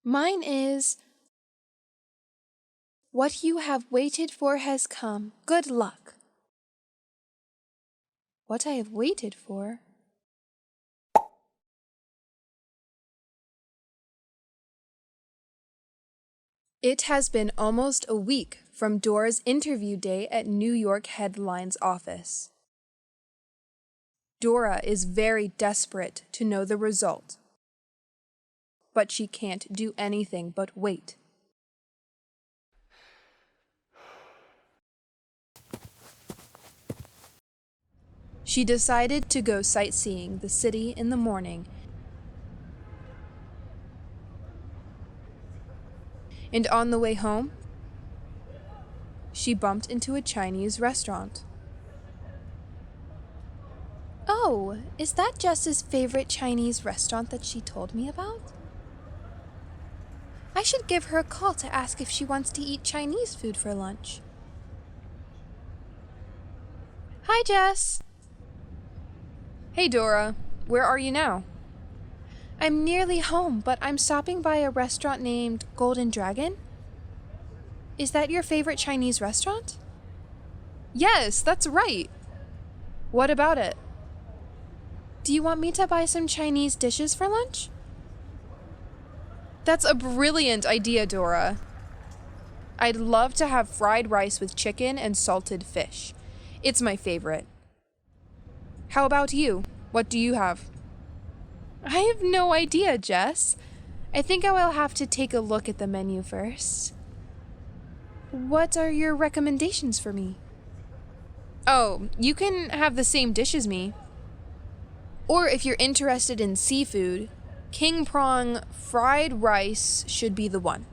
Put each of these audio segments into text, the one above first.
Mine is, what you have waited for has come. Good luck. What I have waited for? It has been almost a week from Dora's interview day at New York Headlines office. Dora is very desperate to know the result, but she can't do anything but wait. She decided to go sightseeing the city in the morning, and on the way home, she bumped into a Chinese restaurant. Oh, is that Jess's favorite Chinese restaurant that she told me about? I should give her a call to ask if she wants to eat Chinese food for lunch. Hi, Jess. Hey, Dora. Where are you now? I'm nearly home, but I'm stopping by a restaurant named Golden Dragon. Is that your favorite Chinese restaurant? Yes, that's right. What about it? Do you want me to buy some Chinese dishes for lunch? That's a brilliant idea, Dora. I'd love to have fried rice with chicken and salted fish. It's my favorite. How about you? What do you have? I have no idea, Jess. I think I will have to take a look at the menu first. What are your recommendations for me? Oh, you can have the same dish as me. Or if you're interested in seafood, king prawn fried rice should be the one.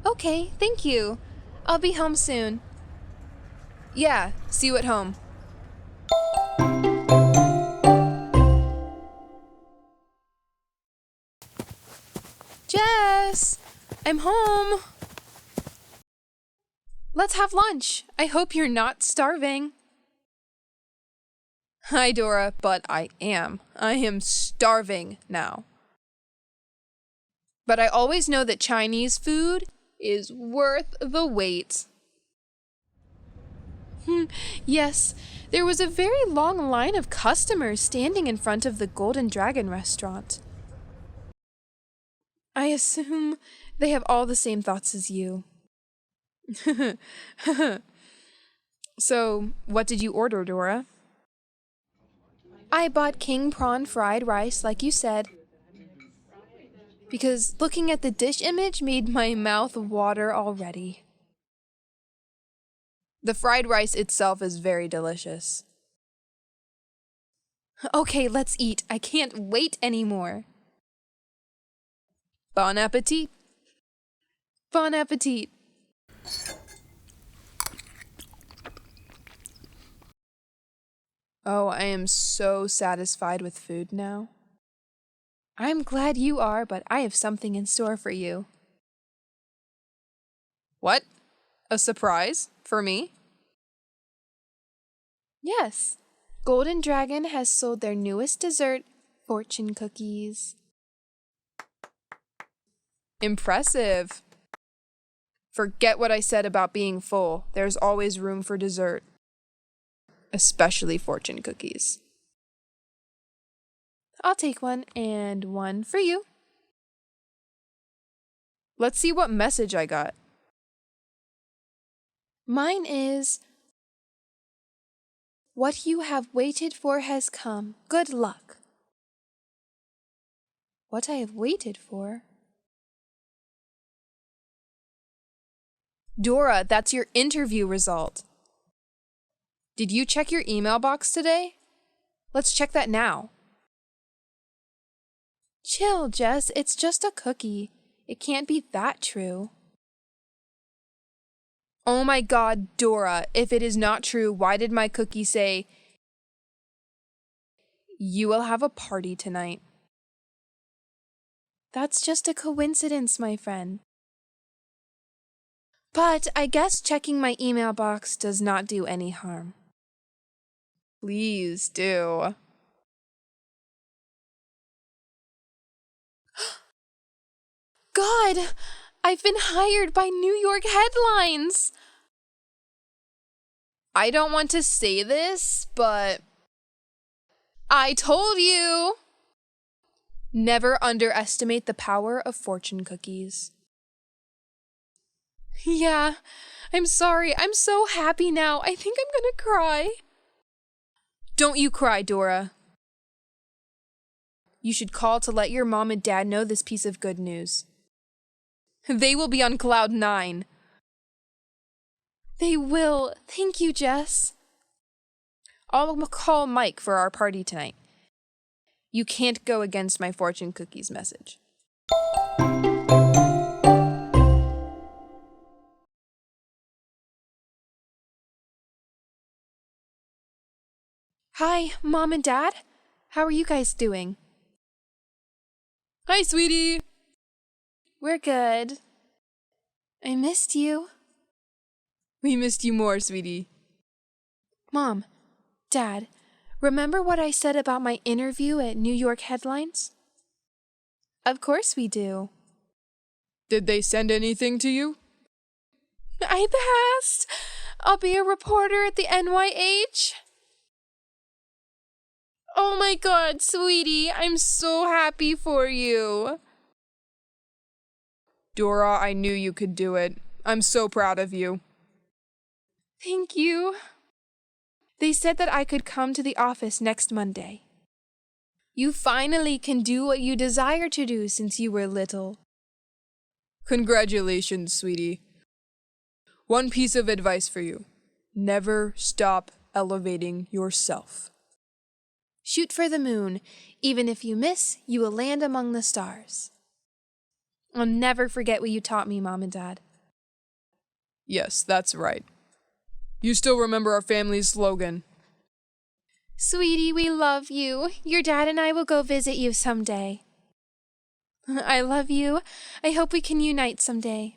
Okay, thank you. I'll be home soon. Yeah, see you at home. Jess, I'm home. Let's have lunch. I hope you're not starving. Hi, Dora, but I am. I am starving now. But I always know that Chinese food is worth the wait. Yes, there was a very long line of customers standing in front of the Golden Dragon restaurant. I assume they have all the same thoughts as you. So, what did you order, Dora? I bought king prawn fried rice, like you said, because looking at the dish image made my mouth water already. The fried rice itself is very delicious. Okay, let's eat. I can't wait anymore. Bon appetit. Bon appetit. Oh, I am so satisfied with food now. I'm glad you are, but I have something in store for you. What? A surprise? For me? Yes. Golden Dragon has sold their newest dessert, fortune cookies. Impressive. Forget what I said about being full. There's always room for dessert. Especially fortune cookies. I'll take one and one for you. Let's see what message I got. Mine is, what you have waited for has come. Good luck. What I have waited for? Dora, that's your interview result. Did you check your email box today? Let's check that now. Chill, Jess. It's just a cookie. It can't be that true. Oh my God, Dora, if it is not true, why did my cookie say, you will have a party tonight? That's just a coincidence, my friend. But I guess checking my email box does not do any harm. Please do. God, I've been hired by New York headlines. I don't want to say this, but I told you. Never underestimate the power of fortune cookies. Yeah, I'm sorry. I'm so happy now. I think I'm gonna cry. Don't you cry, Dora. You should call to let your mom and dad know this piece of good news. They will be on cloud 9. They will. Thank you, Jess. I'll call Mike for our party tonight. You can't go against my fortune cookies message. Hi, Mom and Dad. How are you guys doing? Hi, sweetie. We're good. I missed you. We missed you more, sweetie. Mom, Dad, remember what I said about my interview at New York headlines? Of course we do. Did they send anything to you? I passed. I'll be a reporter at the NYH. Oh my God, sweetie, I'm so happy for you. Dora, I knew you could do it. I'm so proud of you. Thank you. They said that I could come to the office next Monday. You finally can do what you desire to do since you were little. Congratulations, sweetie. One piece of advice for you. Never stop elevating yourself. Shoot for the moon. Even if you miss, you will land among the stars. I'll never forget what you taught me, Mom and Dad. Yes, that's right. You still remember our family's slogan. Sweetie, we love you. Your dad and I will go visit you someday. I love you. I hope we can unite someday.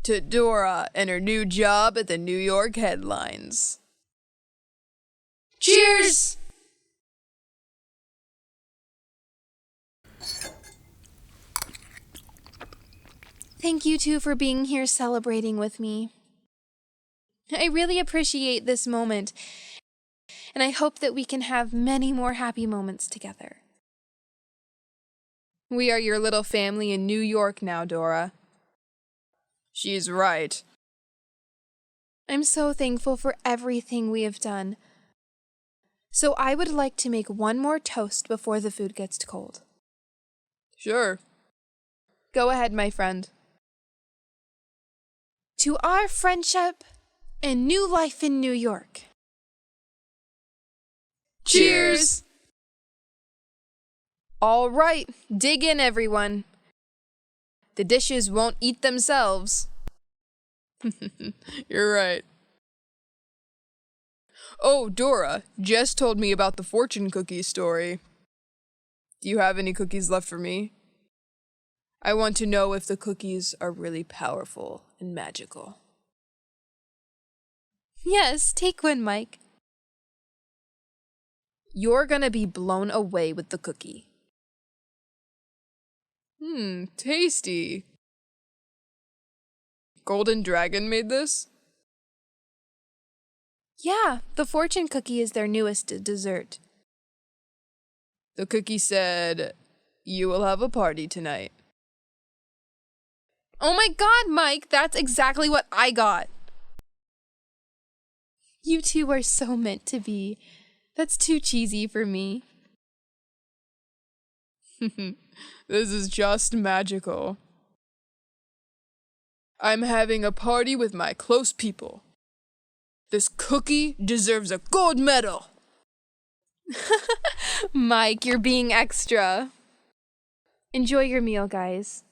To Dora and her new job at the New York headlines. Cheers! Thank you two for being here celebrating with me. I really appreciate this moment, and I hope that we can have many more happy moments together. We are your little family in New York now, Dora. She's right. I'm so thankful for everything we have done. So I would like to make one more toast before the food gets cold. Sure. Go ahead, my friend. To our friendship and new life in New York. Cheers! All right, dig in, everyone. The dishes won't eat themselves. You're right. Oh, Dora, Jess told me about the fortune cookie story. Do you have any cookies left for me? I want to know if the cookies are really powerful and magical. Yes, take one, Mike. You're gonna be blown away with the cookie. Tasty. Golden Dragon made this? Yeah, the fortune cookie is their newest dessert. The cookie said, "You will have a party tonight." Oh my God, Mike, that's exactly what I got. You two are so meant to be. That's too cheesy for me. This is just magical. I'm having a party with my close people. This cookie deserves a gold medal. Mike, you're being extra. Enjoy your meal, guys.